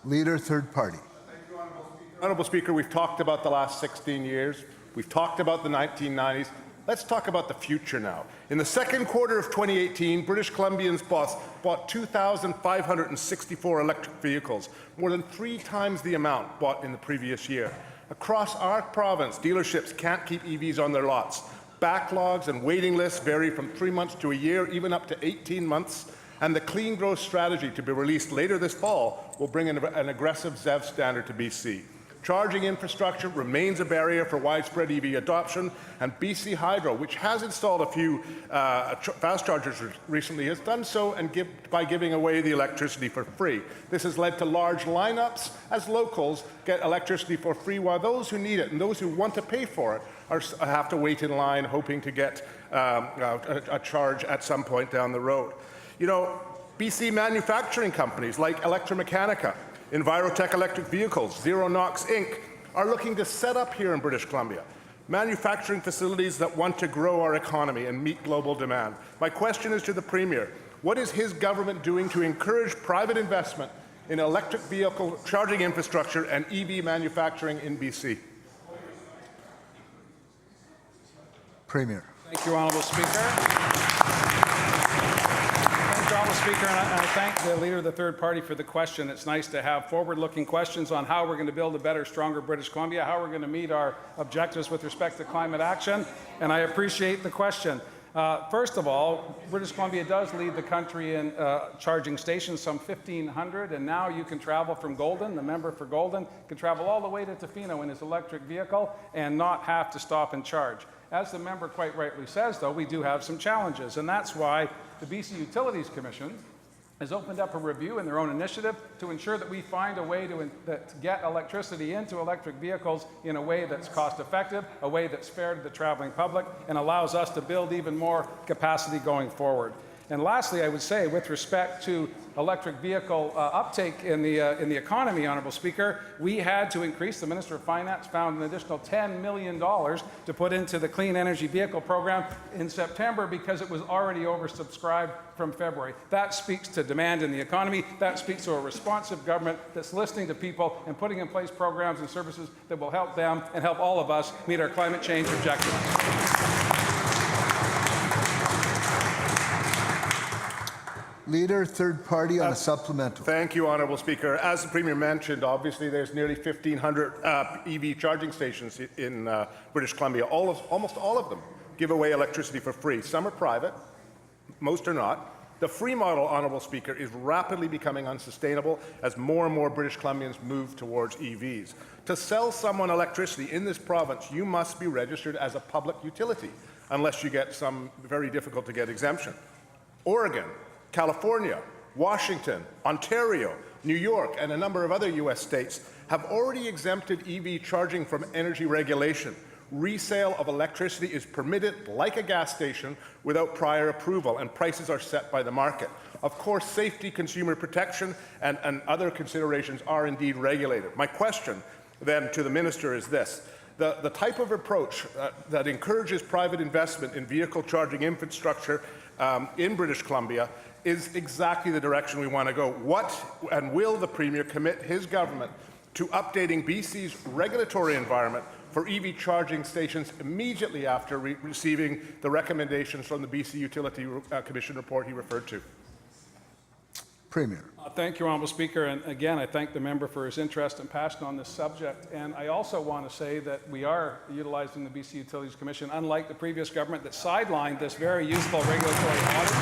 Leader, third party. Honourable Speaker, we've talked about the last 16 years. We've talked about the 1990s. Let's talk about the future now. In the second quarter of 2018, British Columbians bought 2,564 electric vehicles, more than 3 times the amount bought in the previous year. Across our province, dealerships can't keep EVs on their lots. Backlogs and waiting lists vary from 3 months to a year, even up to 18 months. And the clean growth strategy to be released later this fall will bring an aggressive ZEV standard to BC. Charging infrastructure remains a barrier for widespread EV adoption, and BC Hydro, which has installed a few fast chargers recently, has done so by giving away the electricity for free. This has led to large lineups as locals get electricity for free, while those who need it and those who want to pay for it have to wait in line hoping to get a charge at some point down the road. You know, BC manufacturing companies like Electromechanica, Envirotech Electric Vehicles, Zero Knox Inc. are looking to set up here in British Columbia, manufacturing facilities that want to grow our economy and meet global demand. My question is to the Premier. What is his government doing to encourage private investment in electric vehicle charging infrastructure and EV manufacturing in BC? Premier. Thank you, Honourable Speaker. Honourable Speaker, and I thank the Leader of the Third Party for the question. It's nice to have forward-looking questions on how we're going to build a better, stronger British Columbia, how we're going to meet our objectives with respect to climate action, and I appreciate the question. First of all, British Columbia does lead the country in charging stations, some 1,500, and now you can travel from Golden, the member for Golden, can travel all the way to Tofino in his electric vehicle and not have to stop and charge. As the member quite rightly says, though, we do have some challenges, and that's why the BC Utilities Commission has opened up a review in their own initiative to ensure that we find a way to get electricity into electric vehicles in a way that's cost-effective, a way that's fair to the traveling public, and allows us to build even more capacity going forward. And lastly, I would say, with respect to electric vehicle uptake in the economy, Honourable Speaker, we had to increase. The Minister of Finance found an additional $10 million to put into the Clean Energy Vehicle Program in September because it was already oversubscribed from February. That speaks to demand in the economy. That speaks to a responsive government that's listening to people and putting in place programs and services that will help them and help all of us meet our climate change objectives. Leader, third party on a supplemental. Thank you, Honourable Speaker. As the Premier mentioned, obviously there's nearly 1,500 EV charging stations in British Columbia. Almost all of them give away electricity for free. Some are private, most are not. The free model, Honourable Speaker, is rapidly becoming unsustainable as more and more British Columbians move towards EVs. To sell someone electricity in this province, you must be registered as a public utility, unless you get some very difficult to get exemption. Oregon, California, Washington, Ontario, New York, and a number of other U.S. states have already exempted EV charging from energy regulation. Resale of electricity is permitted like a gas station without prior approval, and prices are set by the market. Of course, safety, consumer protection, and other considerations are indeed regulated. My question then to the Minister is this. The type of approach that encourages private investment in vehicle charging infrastructure in British Columbia is exactly the direction we want to go. What and will the Premier commit his government to updating BC's regulatory environment for EV charging stations immediately after receiving the recommendations from the BC Utility Commission report he referred to? Premier. Thank you, Honourable Speaker. And again, I thank the member for his interest and passion on this subject. And I also want to say that we are utilizing the BC Utilities Commission, unlike the previous government that sidelined this very useful regulatory audit.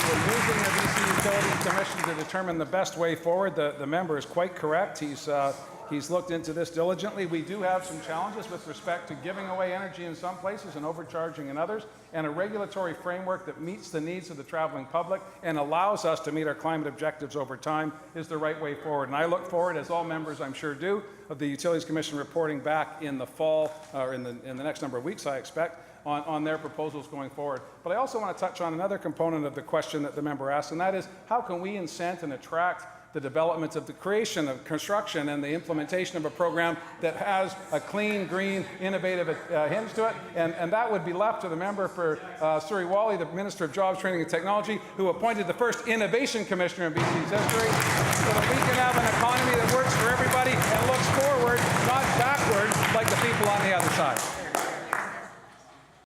We're using the BC Utilities Commission to determine the best way forward. The member is quite correct. He's looked into this diligently. We do have some challenges with respect to giving away energy in some places and overcharging in others, and a regulatory framework that meets the needs of the traveling public and allows us to meet our climate objectives over time is the right way forward. And I look forward, as all members I'm sure do, of the Utilities Commission reporting back in the fall, or in the next number of weeks, I expect, on their proposals going forward. But I also want to touch on another component of the question that the member asked, and that is, how can we incent and attract the development of the creation of construction and the implementation of a program that has a clean, green, innovative hinge to it. And that would be left to the member for Surrey Wally, the Minister of Jobs, Training and Technology, who appointed the first Innovation Commissioner in BC's history, so that we can have an economy that works for everybody and looks forward, not backward, like the people on the other side.